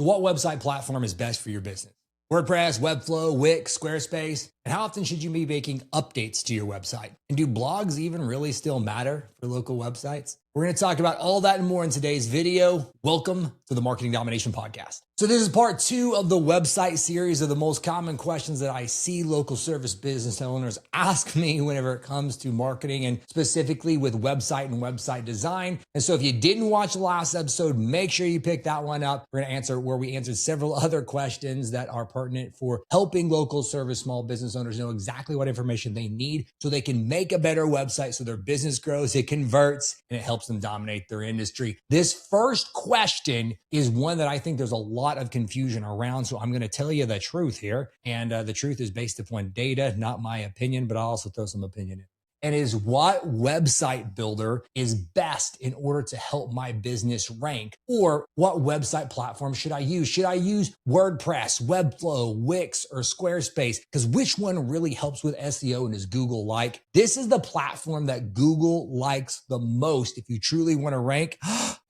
So what website platform is best for your business? WordPress, Webflow, Wix, Squarespace? And how often should you be making updates to your website? And do blogs even really still matter for local websites? We're going to talk about all that and more in today's video. Welcome to the Marketing Domination Podcast. So this is part 2 of the website series of the most common questions that I see local service business owners ask me whenever it comes to marketing and specifically with website and website design. And so if you didn't watch the last episode, make sure you pick that one up. We're going to answer where we answered several other questions that are pertinent for helping local service small business owners know exactly what information they need so they can make a better website so their business grows, it converts, and it helps them dominate their industry. This first question is one that I think there's a lot of confusion around. So I'm going to tell you the truth here. And the truth is based upon data, not my opinion, but I'll also throw some opinion in. And is what website builder is best in order to help my business rank? Or what website platform should I use? Should I use WordPress, Webflow, Wix, or Squarespace? Because which one really helps with SEO and is Google like? This is the platform that Google likes the most. If you truly want to rank,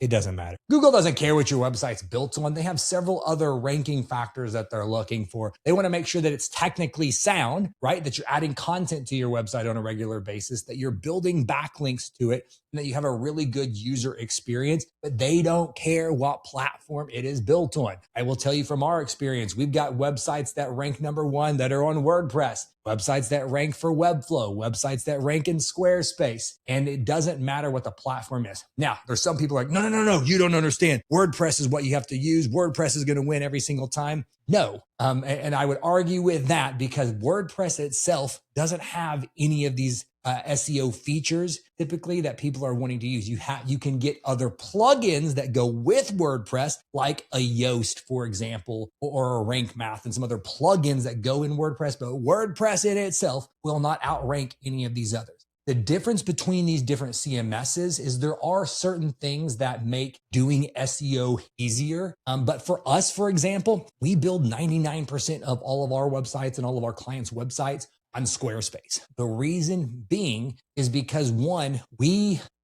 it doesn't matter. Google doesn't care what your website's built on. They have several other ranking factors that they're looking for. They want to make sure that it's technically sound, right? That you're adding content to your website on a regular basis, that you're building backlinks to it, and that you have a really good user experience, but they don't care what platform it is built on. I will tell you from our experience, we've got websites that rank #1 that are on WordPress, websites that rank for Webflow, websites that rank in Squarespace, and it doesn't matter what the platform is. Now, there's some people like, no, you don't understand. WordPress is what you have to use. WordPress is going to win every single time. No, and I would argue with that because WordPress itself doesn't have any of these SEO features typically that people are wanting to use. You can get other plugins that go with WordPress, like a Yoast, for example, or a Rank Math and some other plugins that go in WordPress, but WordPress in itself will not outrank any of these others. The difference between these different CMSs is there are certain things that make doing SEO easier. But for us, for example, we build 99% of all of our websites and all of our clients' websites on Squarespace. The reason being is because one,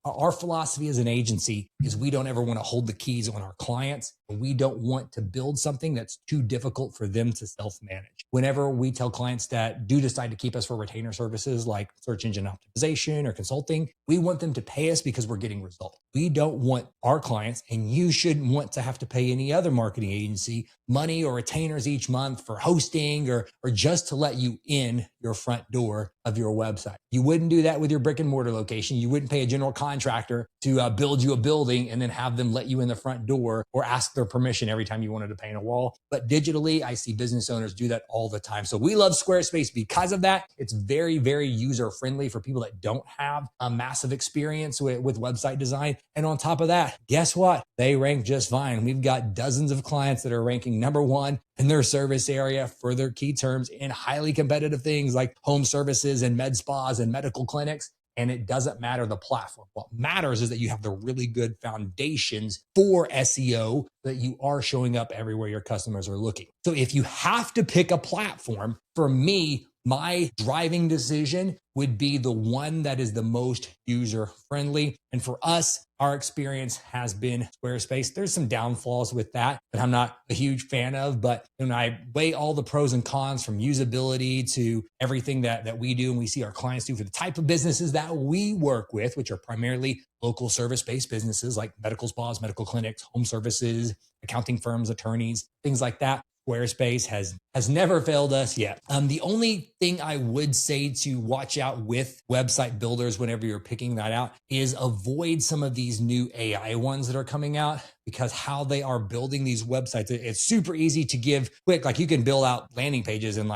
our philosophy as an agency is we don't ever want to hold the keys on our clients. And we don't want to build something that's too difficult for them to self-manage. Whenever we tell clients that do decide to keep us for retainer services like search engine optimization or consulting, we want them to pay us because we're getting results. We don't want our clients, and you shouldn't want to have to pay any other marketing agency money or retainers each month for hosting or just to let you in your front door of your website. You wouldn't do that with your brick and mortar location. You wouldn't pay a general contractor to build you a building and then have them let you in the front door or ask their permission every time you wanted to paint a wall. But digitally, I see business owners do that all the time. So we love Squarespace because of that. It's very, very user friendly for people that don't have a massive experience with website design. And on top of that, guess what? They rank just fine. We've got dozens of clients that are ranking #1 in their service area for their key terms in highly competitive things like home services and med spas and medical clinics. And it doesn't matter the platform. What matters is that you have the really good foundations for SEO, that you are showing up everywhere your customers are looking. So if you have to pick a platform, for me, my driving decision would be the one that is the most user friendly. And for us, our experience has been Squarespace. There's some downfalls with that I'm not a huge fan of, but when I weigh all the pros and cons from usability to everything that we do and we see our clients do for the type of businesses that we work with, which are primarily local service-based businesses like medical spas, medical clinics, home services, accounting firms, attorneys, things like that, Squarespace has never failed us yet. The only thing I would say to watch out with website builders whenever you're picking that out is avoid some of these new AI ones that are coming out, because how they are building these websites, it's super easy to give quick. Like you can build out landing pages in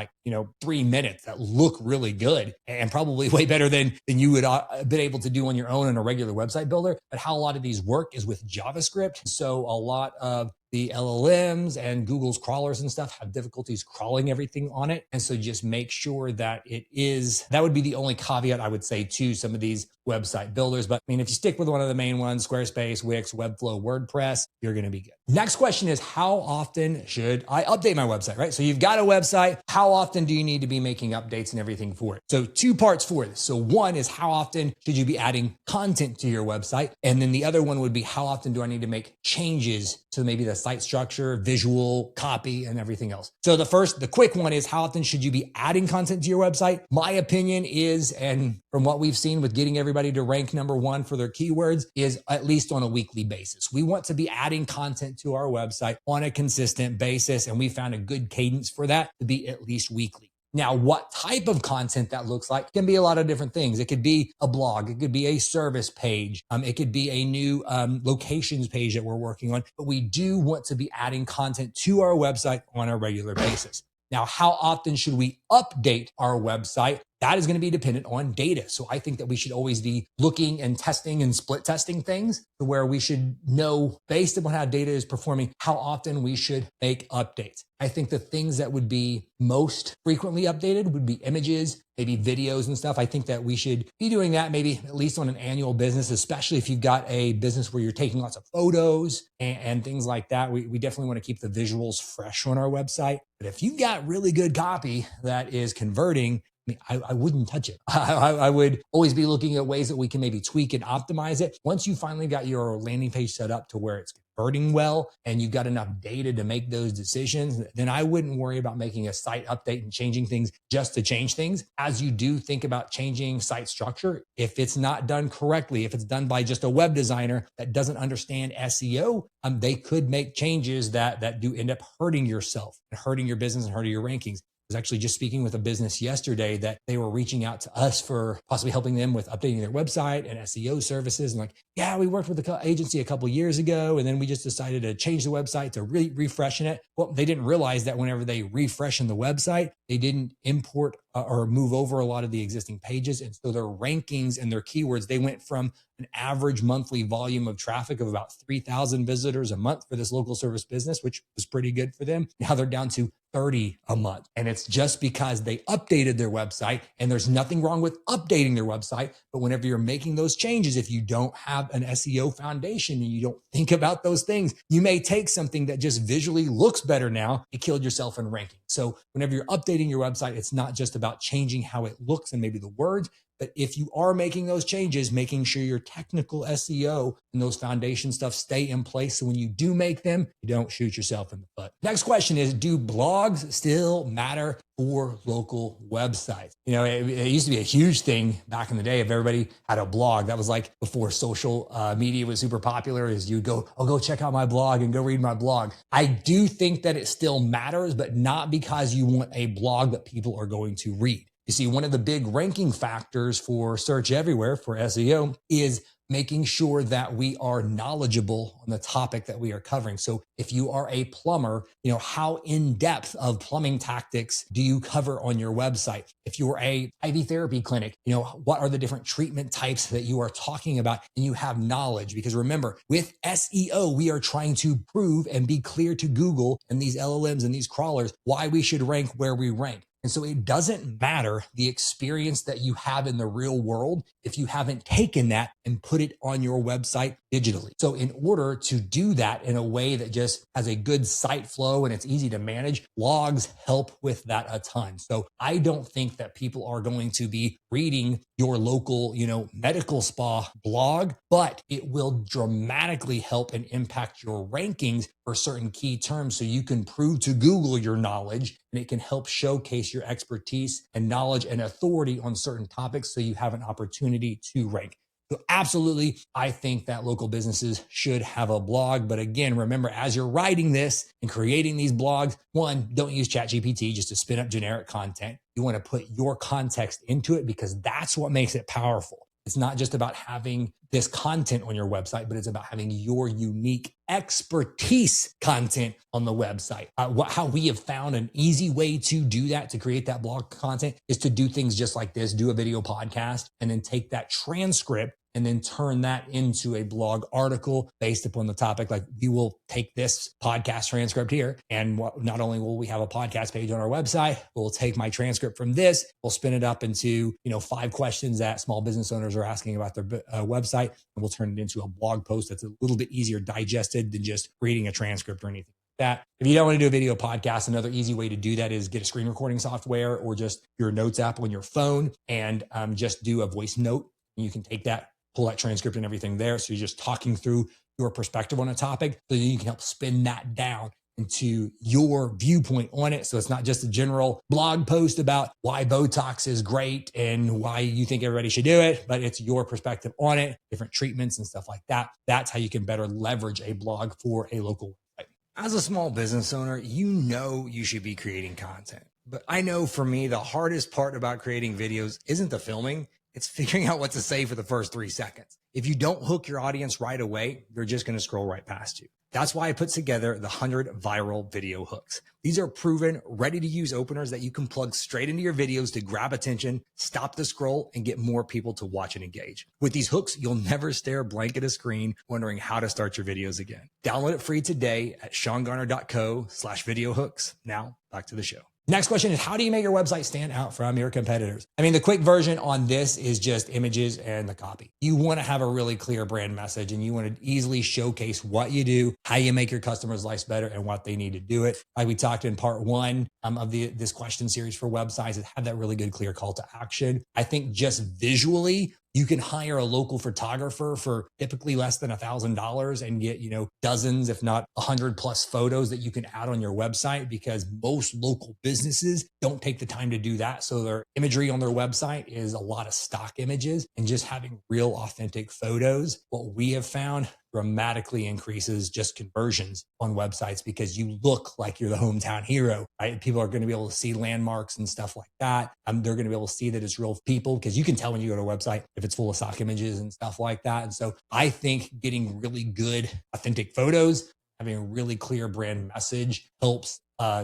3 minutes that look really good and probably way better than you would have been able to do on your own in a regular website builder. But how a lot of these work is with JavaScript. So a lot of the LLMs and Google's crawlers and stuff have difficulties crawling everything on it. And so just make sure that that would be the only caveat I would say to some of these website builders. But I mean, if you stick with one of the main ones, Squarespace, Wix, Webflow, WordPress, success, you're going to be good. Next question is, how often should I update my website, right? So you've got a website. How often do you need to be making updates and everything for it? So two parts for this. So one is, how often should you be adding content to your website? And then the other one would be, how often do I need to make changes to maybe the site structure, visual, copy, and everything else? So the quick one is, how often should you be adding content to your website? My opinion is, and from what we've seen with getting everybody to rank number one for their keywords, is at least on a weekly basis. We want to be adding content to our website on a consistent basis, and we found a good cadence for that to be at least weekly. Now, what type of content that looks like can be a lot of different things. It could be a blog. It could be a service page. It could be a new locations page that we're working on. But we do want to be adding content to our website on a regular basis. Now, how often should we update our website? That is going to be dependent on data. So I think that we should always be looking and testing and split testing things to where we should know, based upon how data is performing, how often we should make updates. I think the things that would be most frequently updated would be images, maybe videos and stuff. I think that we should be doing that maybe at least on an annual business, especially if you've got a business where you're taking lots of photos and things like that. We definitely want to keep the visuals fresh on our website. But if you've got really good copy that is converting, I wouldn't touch it. I would always be looking at ways that we can maybe tweak and optimize it. Once you finally got your landing page set up to where it's converting well and you've got enough data to make those decisions, then I wouldn't worry about making a site update and changing things just to change things. As you do think about changing site structure, if it's not done correctly, if it's done by just a web designer that doesn't understand SEO, they could make changes that do end up hurting yourself and hurting your business and hurting your rankings. I was actually just speaking with a business yesterday that they were reaching out to us for possibly helping them with updating their website and SEO services. And like, yeah, we worked with the agency a couple of years ago, and then we just decided to change the website to really refreshen it. Well, they didn't realize that whenever they refreshen the website, they didn't import or move over a lot of the existing pages. And so their rankings and their keywords, they went from an average monthly volume of traffic of about 3,000 visitors a month for this local service business, which was pretty good for them. Now they're down to 30 a month. And it's just because they updated their website, and there's nothing wrong with updating their website. But whenever you're making those changes, if you don't have an SEO foundation and you don't think about those things, you may take something that just visually looks better now, you killed yourself in ranking. So whenever you're updating your website, it's not just about changing how it looks and maybe the words, but if you are making those changes, making sure your technical SEO and those foundation stuff stay in place. So when you do make them, you don't shoot yourself in the foot. Next question is, do blogs still matter for local websites? You know, it used to be a huge thing back in the day if everybody had a blog. That was like before social media was super popular, is you go, oh, go check out my blog and go read my blog. I do think that it still matters, but not because you want a blog that people are going to read. You see, one of the big ranking factors for search everywhere for SEO is making sure that we are knowledgeable on the topic that we are covering. So if you are a plumber, you know, how in depth of plumbing tactics do you cover on your website? If you're a IV therapy clinic, you know, what are the different treatment types that you are talking about, and you have knowledge? Because remember, with SEO, we are trying to prove and be clear to Google and these LLMs and these crawlers why we should rank where we rank. And so it doesn't matter the experience that you have in the real world if you haven't taken that and put it on your website digitally. So in order to do that in a way that just has a good site flow and it's easy to manage, blogs help with that a ton. So I don't think that people are going to be reading your local, you know, medical spa blog, but it will dramatically help and impact your rankings for certain key terms, so you can prove to Google your knowledge, and it can help showcase your expertise and knowledge and authority on certain topics, so you have an opportunity to rank. So absolutely, I think that local businesses should have a blog. But again, remember, as you're writing this and creating these blogs, one, don't use ChatGPT just to spin up generic content. You want to put your context into it, because that's what makes it powerful. It's not just about having this content on your website, but it's about having your unique expertise content on the website. How we have found an easy way to do that, to create that blog content, is to do things just like this, do a video podcast, and then take that transcript and then turn that into a blog article based upon the topic. Like we will take this podcast transcript here, and not only will we have a podcast page on our website, we'll take my transcript from this, we'll spin it up into 5 questions that small business owners are asking about their website, and we'll turn it into a blog post that's a little bit easier digested than just reading a transcript or anything that. If you don't want to do a video podcast, another easy way to do that is get a screen recording software or just your notes app on your phone and just do a voice note. And you can take that, pull that transcript and everything there. So you're just talking through your perspective on a topic so that you can help spin that down into your viewpoint on it. So it's not just a general blog post about why Botox is great and why you think everybody should do it, but it's your perspective on it, different treatments and stuff like that. That's how you can better leverage a blog for a local website. As a small business owner, you should be creating content. But I know for me, the hardest part about creating videos isn't the filming. It's figuring out what to say for the first 3 seconds. If you don't hook your audience right away, they're just going to scroll right past you. That's why I put together the 100 viral video hooks. These are proven, ready to use openers that you can plug straight into your videos to grab attention, stop the scroll, and get more people to watch and engage. With these hooks, you'll never stare blank at a screen wondering how to start your videos again. Download it free today at SeanGarner.co/video hooks. Now back to the show. Next question is, how do you make your website stand out from your competitors? I mean, the quick version on this is just images and the copy. You want to have a really clear brand message, and you want to easily showcase what you do, how you make your customers' lives better, and what they need to do it. Like we talked in part 1 of this question series for websites, it had that really good, clear call to action. I think just visually, you can hire a local photographer for typically less than $1,000 and get, dozens, if not 100+ photos that you can add on your website, because most local businesses don't take the time to do that. So their imagery on their website is a lot of stock images, and just having real authentic photos, what we have found dramatically increases just conversions on websites, because you look like you're the hometown hero, right? People are going to be able to see landmarks and stuff like that. They're going to be able to see that it's real people, because you can tell when you go to a website if it's full of stock images and stuff like that. And so I think getting really good, authentic photos, having a really clear brand message helps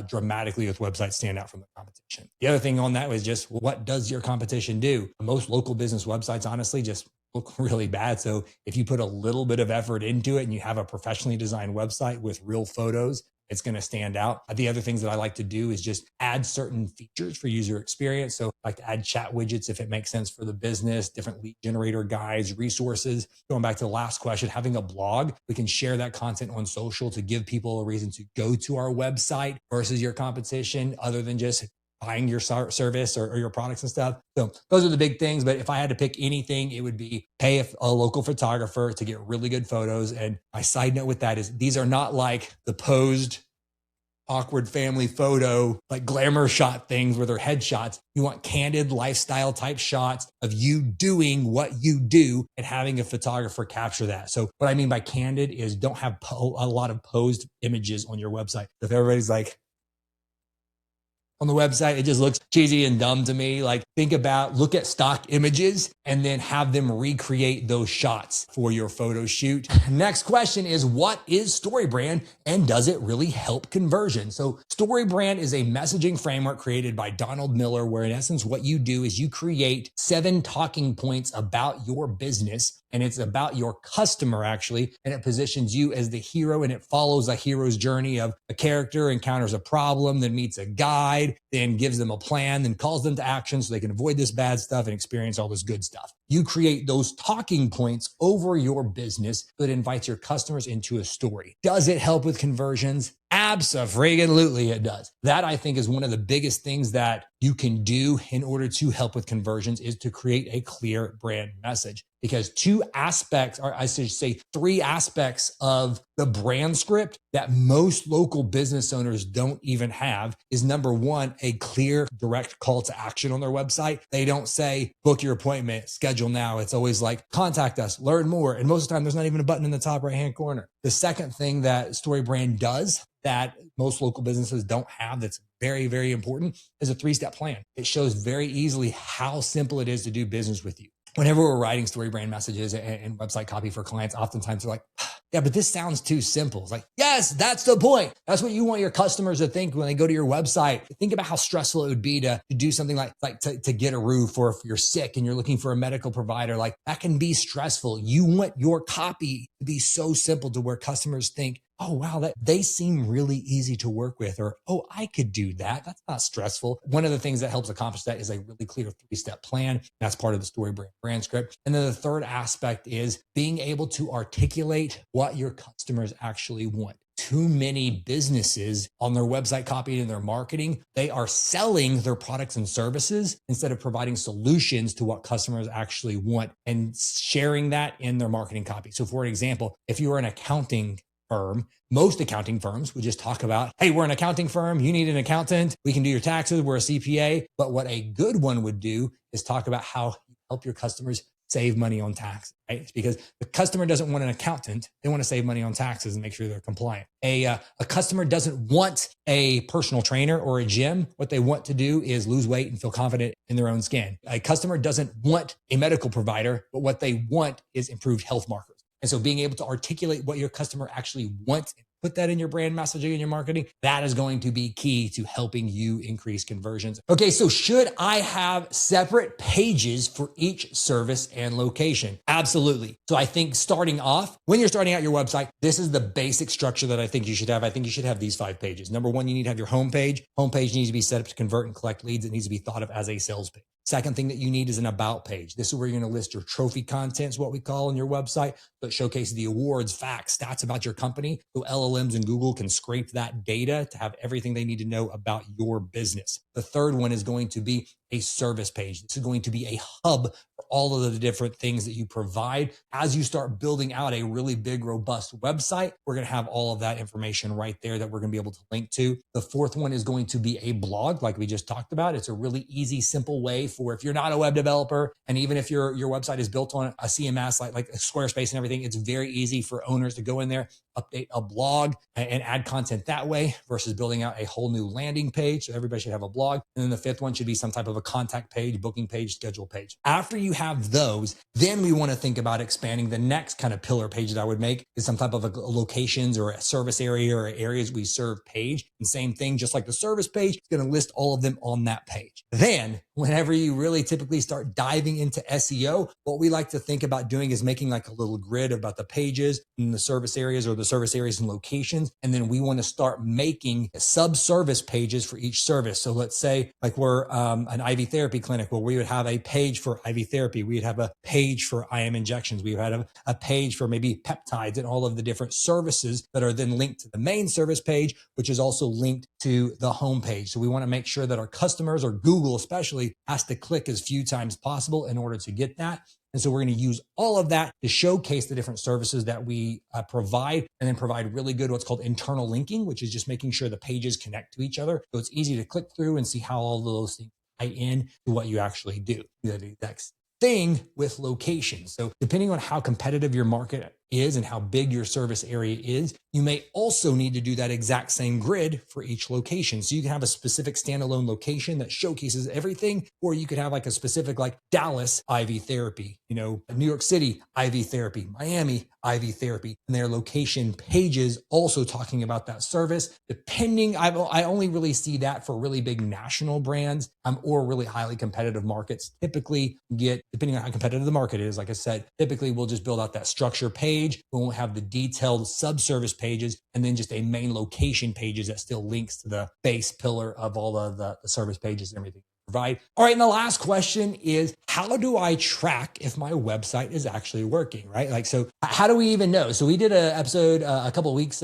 dramatically with websites stand out from the competition. The other thing on that was just, what does your competition do? Most local business websites, honestly, just look really bad. So if you put a little bit of effort into it and you have a professionally designed website with real photos, it's going to stand out. The other things that I like to do is just add certain features for user experience. So I like to add chat widgets if it makes sense for the business, different lead generator guides, resources. Going back to the last question, having a blog, we can share that content on social to give people a reason to go to our website versus your competition, other than just buying your service or your products and stuff. So those are the big things. But if I had to pick anything, it would be pay a local photographer to get really good photos. And my side note with that is, these are not like the posed awkward family photo, like glamour shot things where they're headshots. You want candid lifestyle type shots of you doing what you do and having a photographer capture that. So what I mean by candid is, don't have a lot of posed images on your website. If everybody's like, on the website, it just looks cheesy and dumb to me. Like, look at stock images and then have them recreate those shots for your photo shoot. Next question is, what is StoryBrand and does it really help conversion? So StoryBrand is a messaging framework created by Donald Miller, where in essence, what you do is you create 7 talking points about your business, and it's about your customer actually, and it positions you as the hero, and it follows a hero's journey of a character encounters a problem, then meets a guide, then gives them a plan, then calls them to action so they can avoid this bad stuff and experience all this good stuff. You create those talking points over your business that invites your customers into a story. Does it help with conversions? Abso-friggin-lutely it does. That, I think, is one of the biggest things that you can do in order to help with conversions, is to create a clear brand message. Because 2 aspects, or I should say 3 aspects of the brand script that most local business owners don't even have is, number 1, a clear, direct call to action on their website. They don't say, book your appointment, schedule now. It's always like, contact us, learn more. And most of the time, there's not even a button in the top right-hand corner. The second thing that StoryBrand does that most local businesses don't have, that's very, very important, is a 3-step plan. It shows very easily how simple it is to do business with you. Whenever we're writing StoryBrand messages and website copy for clients, oftentimes they're like, Yeah, but this sounds too simple. It's like, yes, that's the point. That's what you want your customers to think when they go to your website. Think about how stressful it would be to do something like to get a roof, or if you're sick and you're looking for a medical provider, like that can be stressful. You want your copy to be so simple to where customers think, oh, wow, that they seem really easy to work with, or, oh, I could do that. That's not stressful. One of the things that helps accomplish that is a really clear 3-step plan. That's part of the StoryBrand brand script. And then the third aspect is being able to articulate what your customers actually want. Too many businesses on their website copy and their marketing, they are selling their products and services instead of providing solutions to what customers actually want and sharing that in their marketing copy. So for example, if you are an accounting firm, most accounting firms would just talk about, hey, we're an accounting firm. You need an accountant. We can do your taxes. We're a CPA. But what a good one would do is talk about how you help your customers save money on taxes, right? It's because the customer doesn't want an accountant. They want to save money on taxes and make sure they're compliant. A customer doesn't want a personal trainer or a gym. What they want to do is lose weight and feel confident in their own skin. A customer doesn't want a medical provider, but what they want is improved health markers. And so being able to articulate what your customer actually wants and put that in your brand messaging and your marketing, that is going to be key to helping you increase conversions. Okay, so should I have separate pages for each service and location? Absolutely. So I think starting off, when you're starting out your website, this is the basic structure that I think you should have. I think you should have these 5 pages. Number 1, you need to have your homepage. Homepage needs to be set up to convert and collect leads. It needs to be thought of as a sales page. Second thing that you need is an about page. This is where you're going to list your trophy contents, what we call on your website. So it showcases the awards, facts, stats about your company. So LLMs and Google can scrape that data to have everything they need to know about your business. The third one is going to be a service page. This is going to be a hub for all of the different things that you provide. As you start building out a really big, robust website, we're going to have all of that information right there that we're going to be able to link to. The fourth one is going to be a blog, like we just talked about. It's a really easy, simple way for if you're not a web developer, and even if your website is built on a CMS like Squarespace and everything, it's very easy for owners to go in there, update a blog, and add content that way versus building out a whole new landing page. So everybody should have a blog. And then the fifth one should be some type of a contact page, booking page, schedule page. After you have those, then we want to think about expanding. The next kind of pillar page that I would make is some type of a locations or a service area or areas we serve page. And same thing, just like the service page, it's going to list all of them on that page. Then whenever you really typically start diving into SEO, what we like to think about doing is making like a little grid about the pages and the service areas or the service areas and locations. And then we want to start making sub-service pages for each service. So let's say like we're an IV therapy clinic. Well, we would have a page for IV therapy. We'd have a page for IM injections. We would have a page for maybe peptides and all of the different services that are then linked to the main service page, which is also linked to the home page. So we want to make sure that our customers, or Google especially, has to click as few times possible in order to get that. And so we're going to use all of that to showcase the different services that we provide, and then provide really good what's called internal linking, which is just making sure the pages connect to each other. So it's easy to click through and see how all of those things tie in to what you actually do. The next thing with locations. So depending on how competitive your market is and how big your service area is, you may also need to do that exact same grid for each location. So you can have a specific standalone location that showcases everything, or you could have like a specific like Dallas IV therapy, New York City IV therapy, Miami IV therapy, and their location pages also talking about that service. Depending, I only really see that for really big national brands or really highly competitive markets. Typically depending on how competitive the market is, like I said, typically we'll just build out that structure page. We won't have the detailed sub-service pages, and then just a main location pages that still links to the base pillar of all of the service pages and everything we provide. All right, and the last question is, how do I track if my website is actually working, right? Like, so how do we even know? So we did an episode a couple of weeks,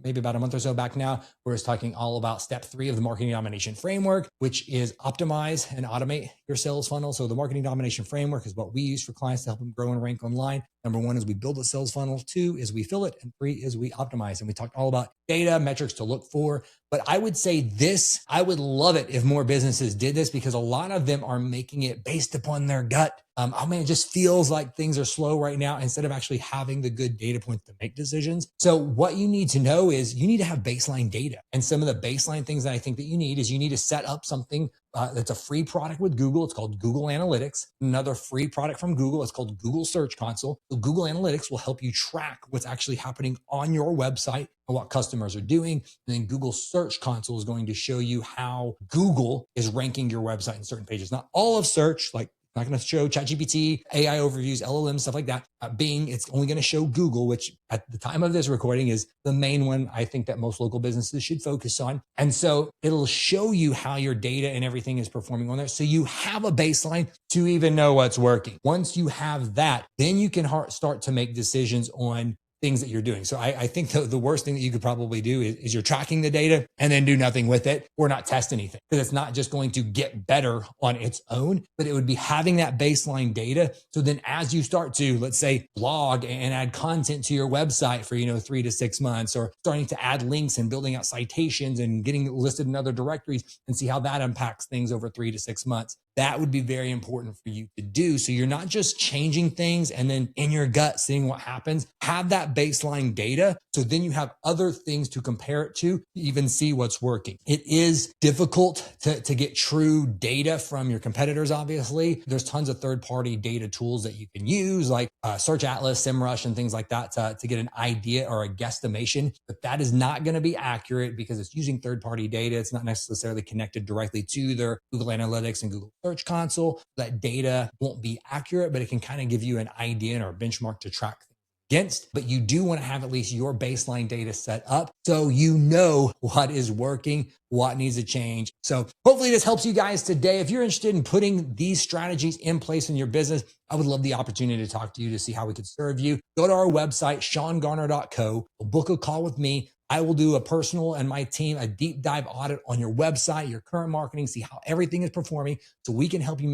maybe about a month or so back now, where it's talking all about step 3 of the Marketing Domination framework, which is optimize and automate your sales funnel. So the Marketing Domination framework is what we use for clients to help them grow and rank online. Number 1 is we build a sales funnel. 2 is we fill it. And 3 is we optimize. And we talked all about data, metrics to look for. But I would say this, I would love it if more businesses did this, because a lot of them are making it based upon their gut. oh man, it just feels like things are slow right now, instead of actually having the good data points to make decisions. So what you need to know is you need to have baseline data. And some of the baseline things that I think that you need is you need to set up something that's a free product with Google. It's called Google Analytics. Another free product from Google. It's called Google Search Console. So Google Analytics will help you track what's actually happening on your website and what customers are doing. And then Google Search Console is going to show you how Google is ranking your website in certain pages. Not all of search, like not going to show ChatGPT, AI overviews, LLM, stuff like that. Bing, it's only going to show Google, which at the time of this recording is the main one I think that most local businesses should focus on. And so it'll show you how your data and everything is performing on there. So you have a baseline to even know what's working. Once you have that, then you can start to make decisions on things that you're doing. So I think the worst thing that you could probably do is you're tracking the data and then do nothing with it or not test anything, because it's not just going to get better on its own, but it would be having that baseline data. So then as you start to, let's say, blog and add content to your website for, 3 to 6 months, or starting to add links and building out citations and getting listed in other directories, and see how that impacts things over 3 to 6 months. That would be very important for you to do. So you're not just changing things and then in your gut seeing what happens. Have that baseline data, so then you have other things to compare it to even see what's working. It is difficult to get true data from your competitors, obviously. There's tons of third-party data tools that you can use, like Search Atlas, SEMrush, and things like that to get an idea or a guesstimation. But that is not going to be accurate because it's using third-party data. It's not necessarily connected directly to their Google Analytics and Google Search Console. That data won't be accurate, but it can kind of give you an idea or a benchmark to track against. But you do want to have at least your baseline data set up so you know what is working, what needs to change. So hopefully this helps you guys today. If you're interested in putting these strategies in place in your business, I would love the opportunity to talk to you to see how we could serve you. Go to our website, SeanGarner.co, book a call with me. I will do a personal and my team a deep dive audit on your website, your current marketing, see how everything is performing, so we can help you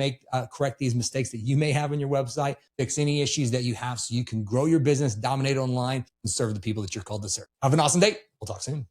correct these mistakes that you may have on your website, fix any issues that you have, so you can grow your business, dominate online, and serve the people that you're called to serve. Have an awesome day. We'll talk soon.